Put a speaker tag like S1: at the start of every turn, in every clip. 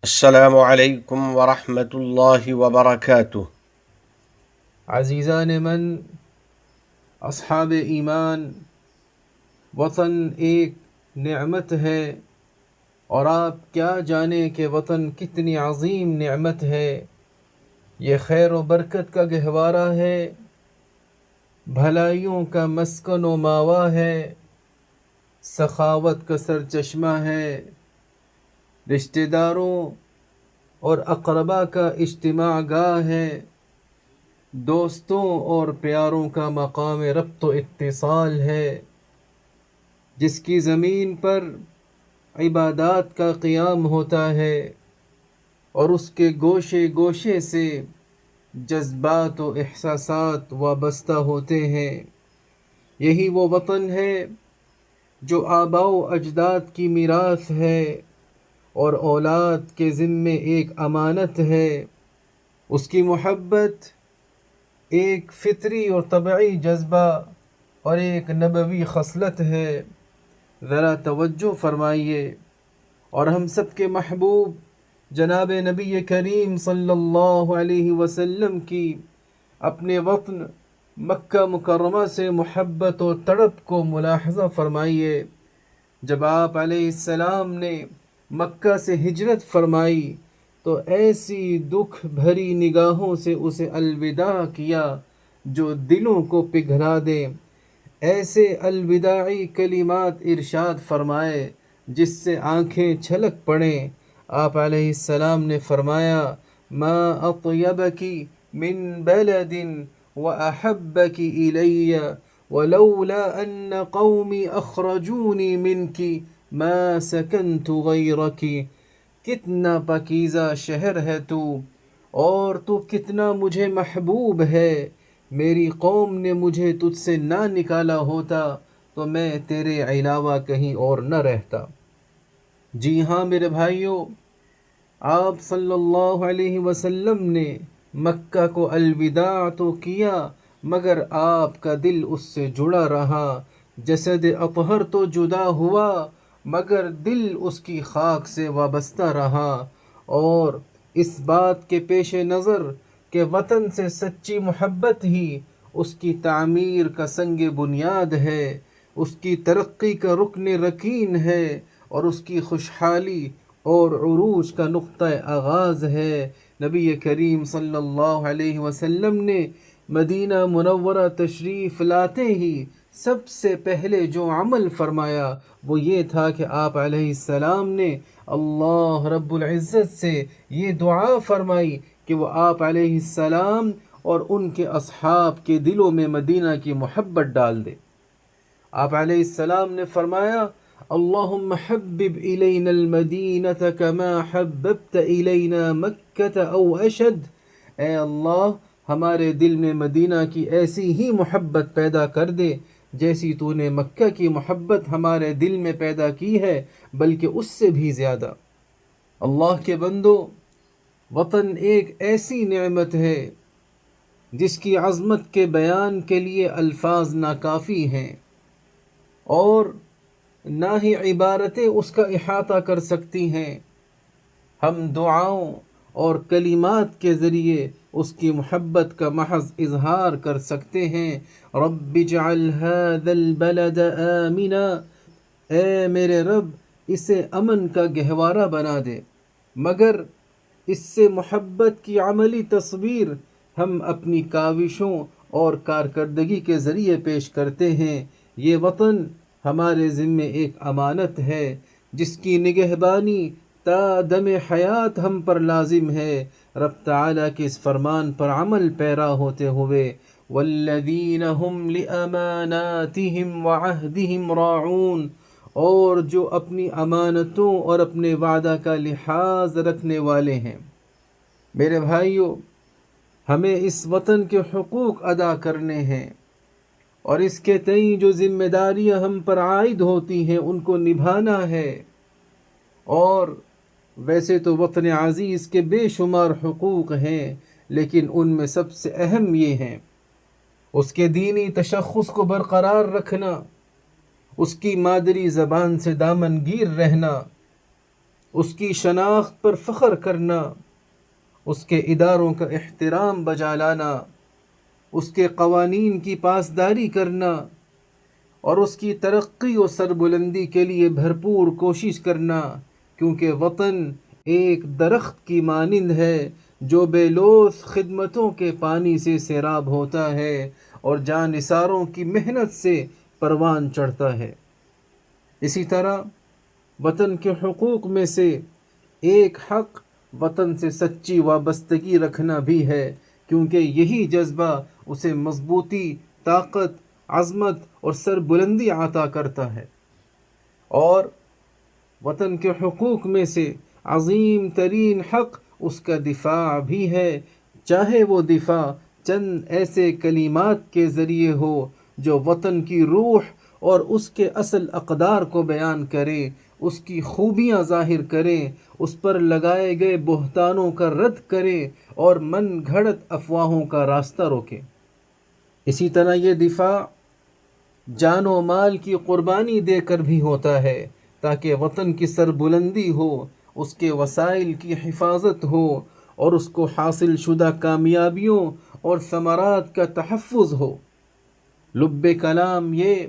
S1: السلام علیکم ورحمۃ اللہ وبرکاتہ۔
S2: عزیزان من، اصحاب ایمان، وطن ایک نعمت ہے، اور آپ کیا جانیں کہ وطن کتنی عظیم نعمت ہے۔ یہ خیر و برکت کا گہوارہ ہے، بھلائیوں کا مسکن و ماوا ہے، سخاوت کا سرچشمہ ہے، رشتہ داروں اور اقربا کا اجتماع گاہ ہے، دوستوں اور پیاروں کا مقام ربط و اتصال ہے، جس کی زمین پر عبادات کا قیام ہوتا ہے اور اس کے گوشے گوشے سے جذبات و احساسات وابستہ ہوتے ہیں۔ یہی وہ وطن ہے جو آباء و اجداد کی میراث ہے اور اولاد کے ذمے ایک امانت ہے۔ اس کی محبت ایک فطری اور طبعی جذبہ اور ایک نبوی خصلت ہے۔ ذرا توجہ فرمائیے، اور ہم سب کے محبوب جناب نبی کریم صلی اللہ علیہ وسلم کی اپنے وطن مکہ مکرمہ سے محبت و تڑپ کو ملاحظہ فرمائیے۔ جب آپ علیہ السلام نے مکہ سے ہجرت فرمائی تو ایسی دکھ بھری نگاہوں سے اسے الوداع کیا جو دلوں کو پگھلا دے۔ ایسے الوداعی کلمات ارشاد فرمائے جس سے آنکھیں چھلک پڑیں۔ آپ علیہ السلام نے فرمایا: ما اطیبکی من بلد واحبکی الی ولولا ان قومی اخرجونی منکی ما سکنت غیرکی۔ کتنا پاکیزہ شہر ہے تو، اور تو کتنا مجھے محبوب ہے۔ میری قوم نے مجھے تجھ سے نہ نکالا ہوتا تو میں تیرے علاوہ کہیں اور نہ رہتا۔ جی ہاں میرے بھائیوں، آپ صلی اللہ علیہ وسلم نے مکہ کو الوداع تو کیا، مگر آپ کا دل اس سے جڑا رہا۔ جسد اطہر تو جدا ہوا، مگر دل اس کی خاک سے وابستہ رہا۔ اور اس بات کے پیش نظر کہ وطن سے سچی محبت ہی اس کی تعمیر کا سنگ بنیاد ہے، اس کی ترقی کا رکن رکین ہے، اور اس کی خوشحالی اور عروج کا نقطہ آغاز ہے، نبی کریم صلی اللہ علیہ وسلم نے مدینہ منورہ تشریف لاتے ہی سب سے پہلے جو عمل فرمایا وہ یہ تھا کہ آپ علیہ السلام نے اللہ رب العزت سے یہ دعا فرمائی کہ وہ آپ علیہ السلام اور ان کے اصحاب کے دلوں میں مدینہ کی محبت ڈال دے۔ آپ علیہ السلام نے فرمایا: اللہم حبب الینا المدینة کما حببت الینا مکة او اشد۔ اے اللہ، ہمارے دل میں مدینہ کی ایسی ہی محبت پیدا کر دے جیسی تو نے مکہ کی محبت ہمارے دل میں پیدا کی ہے، بلکہ اس سے بھی زیادہ۔ اللہ کے بندو، وطن ایک ایسی نعمت ہے جس کی عظمت کے بیان کے لیے الفاظ ناکافی ہیں، اور نہ ہی عبارتیں اس کا احاطہ کر سکتی ہیں۔ ہم دعاؤں اور کلمات کے ذریعے اس کی محبت کا محض اظہار کر سکتے ہیں۔ رب اجعل هذا البلد آمنا، اے میرے رب اسے امن کا گہوارہ بنا دے۔ مگر اس سے محبت کی عملی تصویر ہم اپنی کاوشوں اور کارکردگی کے ذریعے پیش کرتے ہیں۔ یہ وطن ہمارے ذمے ایک امانت ہے جس کی نگہبانی تا دم حیات ہم پر لازم ہے، رب تعالیٰ کے اس فرمان پر عمل پیرا ہوتے ہوئے۔ والذین هم لأماناتهم وعہدهم راعون، اور جو اپنی امانتوں اور اپنے وعدہ کا لحاظ رکھنے والے ہیں۔ میرے بھائیوں، ہمیں اس وطن کے حقوق ادا کرنے ہیں، اور اس کے تئیں جو ذمہ داریاں ہم پر عائد ہوتی ہیں ان کو نبھانا ہے۔ اور ویسے تو وطن عزیز کے بے شمار حقوق ہیں، لیکن ان میں سب سے اہم یہ ہیں: اس کے دینی تشخص کو برقرار رکھنا، اس کی مادری زبان سے دامن گیر رہنا، اس کی شناخت پر فخر کرنا، اس کے اداروں کا احترام بجا لانا، اس کے قوانین کی پاسداری کرنا اور اس کی ترقی و سربلندی کے لیے بھرپور کوشش کرنا، کیونکہ وطن ایک درخت کی مانند ہے جو بے لوث خدمتوں کے پانی سے سیراب ہوتا ہے اور جانثاروں کی محنت سے پروان چڑھتا ہے۔ اسی طرح وطن کے حقوق میں سے ایک حق وطن سے سچی وابستگی رکھنا بھی ہے، کیونکہ یہی جذبہ اسے مضبوطی، طاقت، عظمت اور سربلندی عطا کرتا ہے۔ اور وطن کے حقوق میں سے عظیم ترین حق اس کا دفاع بھی ہے، چاہے وہ دفاع چند ایسے کلمات کے ذریعے ہو جو وطن کی روح اور اس کے اصل اقدار کو بیان کرے، اس کی خوبیاں ظاہر کرے، اس پر لگائے گئے بہتانوں کا رد کرے اور من گھڑت افواہوں کا راستہ روکے۔ اسی طرح یہ دفاع جان و مال کی قربانی دے کر بھی ہوتا ہے، تاکہ وطن کی سربلندی ہو، اس کے وسائل کی حفاظت ہو اور اس کو حاصل شدہ کامیابیوں اور ثمرات کا تحفظ ہو۔ لب کلام یہ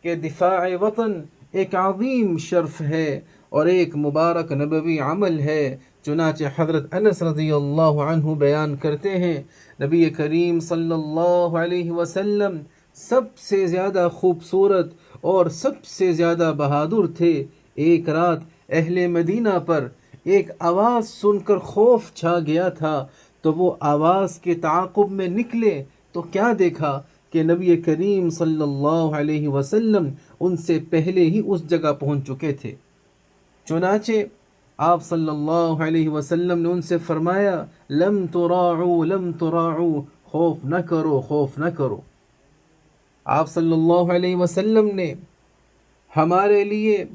S2: کہ دفاع وطن ایک عظیم شرف ہے اور ایک مبارک نبوی عمل ہے۔ چنانچہ حضرت انس رضی اللہ عنہ بیان کرتے ہیں، نبی کریم صلی اللہ علیہ وسلم سب سے زیادہ خوبصورت اور سب سے زیادہ بہادر تھے۔ ایک رات اہل مدینہ پر ایک آواز سن کر خوف چھا گیا تھا، تو وہ آواز کے تعاقب میں نکلے تو کیا دیکھا کہ نبی کریم صلی اللہ علیہ وسلم ان سے پہلے ہی اس جگہ پہنچ چکے تھے۔ چنانچہ آپ صلی اللہ علیہ وسلم نے ان سے فرمایا، لم تراعوا، خوف نہ کرو، خوف نہ کرو۔ آپ صلی اللہ علیہ وسلم نے ہمارے لیے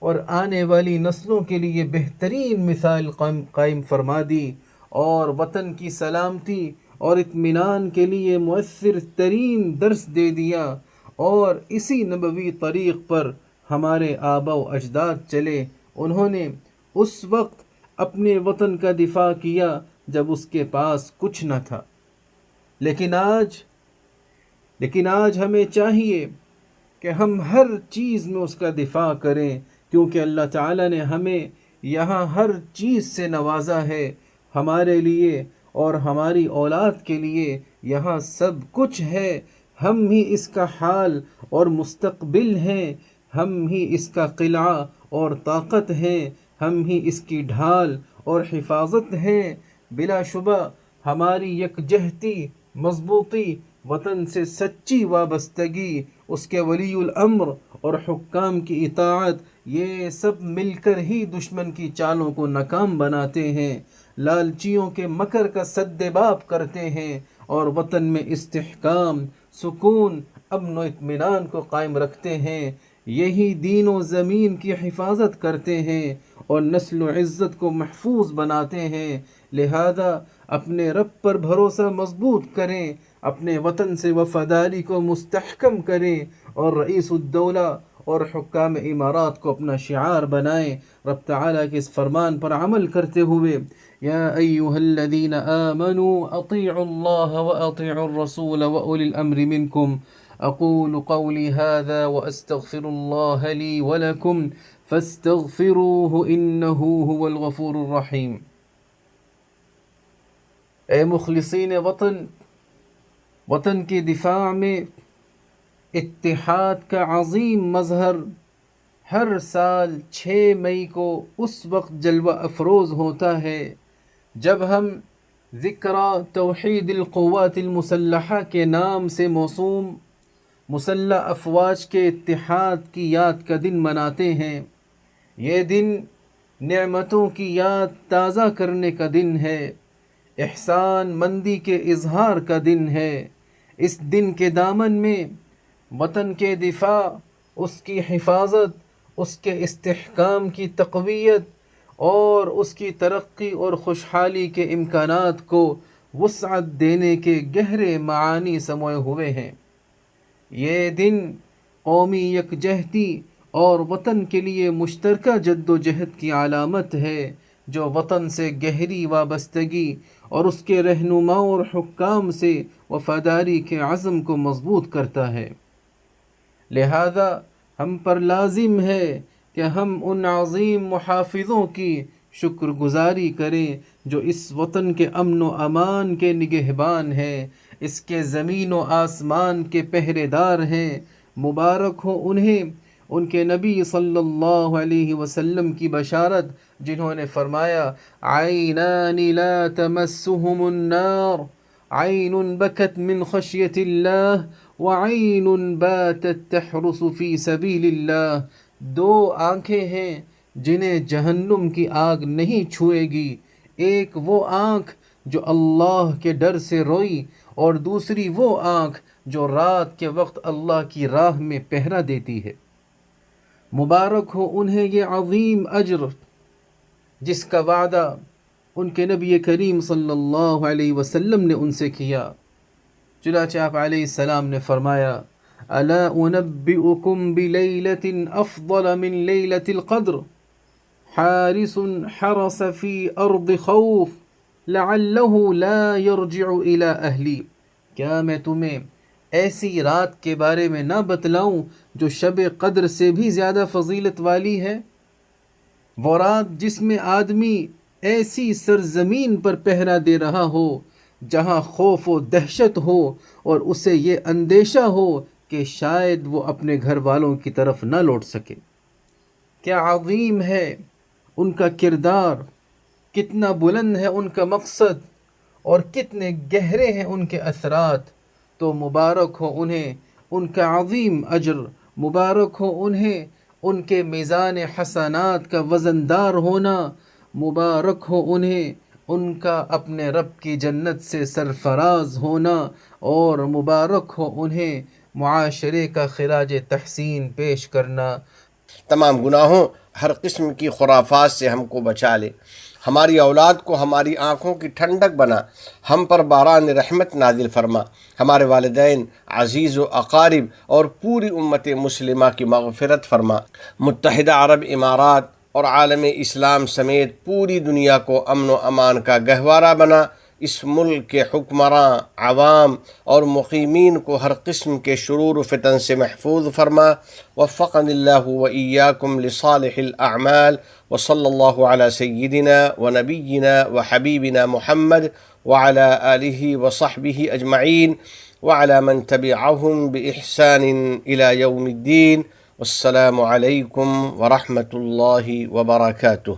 S2: اور آنے والی نسلوں کے لیے بہترین مثال قائم فرما دی اور وطن کی سلامتی اور اطمینان کے لیے مؤثر ترین درس دے دیا، اور اسی نبوی طریق پر ہمارے آبا و اجداد چلے۔ انہوں نے اس وقت اپنے وطن کا دفاع کیا جب اس کے پاس کچھ نہ تھا، لیکن آج ہمیں چاہیے کہ ہم ہر چیز میں اس کا دفاع کریں، کیونکہ اللہ تعالیٰ نے ہمیں یہاں ہر چیز سے نوازا ہے۔ ہمارے لیے اور ہماری اولاد کے لیے یہاں سب کچھ ہے۔ ہم ہی اس کا حال اور مستقبل ہیں، ہم ہی اس کا قلعہ اور طاقت ہیں، ہم ہی اس کی ڈھال اور حفاظت ہیں۔ بلا شبہ ہماری یکجہتی، مضبوطی، وطن سے سچی وابستگی، اس کے ولی الامر اور حکام کی اطاعت، یہ سب مل کر ہی دشمن کی چالوں کو ناکام بناتے ہیں، لالچیوں کے مکر کا سدباب کرتے ہیں اور وطن میں استحکام، سکون، امن و اطمینان کو قائم رکھتے ہیں۔ یہی دین و زمین کی حفاظت کرتے ہیں اور نسل و عزت کو محفوظ بناتے ہیں۔ لہذا اپنے رب پر بھروسہ مضبوط کریں، اپنے وطن سے وفاداری کو مستحکم کریں اور رئیس الدولہ اور حکام امارات کو اپنا شعار بنائیں۔ رب تعالیٰ کے اس فرمان پر عمل کرتے ہوئے، یا ایھا الذین آمنوا اطیعوا اللہ واطیعوا الرسول واولی الامر منکم، اقول قولی ھذا واستغفر اللہ لی ولکم فاستغفروہ انہ ھو الغفور الرحیم۔ اے مخلصین وطن کے دفاع میں اتحاد کا عظیم مظہر ہر سال 6 مئی کو اس وقت جلوہ افروز ہوتا ہے جب ہم ذکریٰ توحید القوات المسلحہ کے نام سے موسوم مسلح افواج کے اتحاد کی یاد کا دن مناتے ہیں۔ یہ دن نعمتوں کی یاد تازہ کرنے کا دن ہے، احسان مندی کے اظہار کا دن ہے۔ اس دن کے دامن میں وطن کے دفاع، اس کی حفاظت، اس کے استحکام کی تقویت اور اس کی ترقی اور خوشحالی کے امکانات کو وسعت دینے کے گہرے معانی سموئے ہوئے ہیں۔ یہ دن قومی یکجہتی اور وطن کے لیے مشترکہ جد و جہد کی علامت ہے، جو وطن سے گہری وابستگی اور اس کے رہنماؤں اور حکام سے وفاداری کے عزم کو مضبوط کرتا ہے۔ لہذا ہم پر لازم ہے کہ ہم ان عظیم محافظوں کی شکر گزاری کریں جو اس وطن کے امن و امان کے نگہبان ہیں، اس کے زمین و آسمان کے پہرے دار ہیں۔ مبارک ہو انہیں، ان کے نبی صلی اللہ علیہ وسلم کی بشارت جنہوں نے فرمایا عینان لا تمسهم النار، عین بکت من خشیت اللہ وعین باتت تحرس فی سبیل اللہ، دو آنکھیں ہیں جنہیں جہنم کی آگ نہیں چھوئے گی، ایک وہ آنکھ جو اللہ کے ڈر سے روئی اور دوسری وہ آنکھ جو رات کے وقت اللہ کی راہ میں پہرا دیتی ہے۔ مبارک ہو انہیں یہ عظیم اجر جس کا وعدہ ان کے نبی کریم صلی اللہ علیہ وسلم نے ان سے کیا۔ چنانچہ آپ علیہ السلام نے فرمایا الا انبئکم بلیلۃ افضل من لیلۃ القدر، حارس حرس فی ارض خوف لعلہ لا یرجع الی اہلی، کیا میں تمہیں ایسی رات کے بارے میں نہ بتلاؤں جو شب قدر سے بھی زیادہ فضیلت والی ہے؟ وہ رات جس میں آدمی ایسی سرزمین پر پہرا دے رہا ہو جہاں خوف و دہشت ہو اور اسے یہ اندیشہ ہو کہ شاید وہ اپنے گھر والوں کی طرف نہ لوٹ سکے۔ کیا عظیم ہے ان کا کردار، کتنا بلند ہے ان کا مقصد اور کتنے گہرے ہیں ان کے اثرات۔ تو مبارک ہو انہیں ان کا عظیم اجر، مبارک ہو انہیں ان کے میزان حسنات کا وزندار ہونا، مبارک ہو انہیں ان کا اپنے رب کی جنت سے سرفراز ہونا، اور مبارک ہو انہیں معاشرے کا خراج تحسین پیش کرنا۔
S1: تمام گناہوں، ہر قسم کی خرافات سے ہم کو بچا لے، ہماری اولاد کو ہماری آنکھوں کی ٹھنڈک بنا، ہم پر باران رحمت نازل فرما، ہمارے والدین، عزیز و اقارب اور پوری امت مسلمہ کی مغفرت فرما، متحدہ عرب امارات اور عالم اسلام سمیت پوری دنیا کو امن و امان کا گہوارہ بنا، اس ملک کے حکمراں، عوام اور مقیمین کو ہر قسم کے شرور و فتن سے محفوظ فرما۔ وفقنی اللہ و ایاکم لصالح الاعمال، وصلی اللہ علی سیدنا و نبینا و حبیبنا محمد وعلی آلہ وصحبہ اجمعین وعلی من تبعہم بإحسان الی یوم الدین۔ والسلام علیکم ورحمۃ اللہ وبرکاتہ۔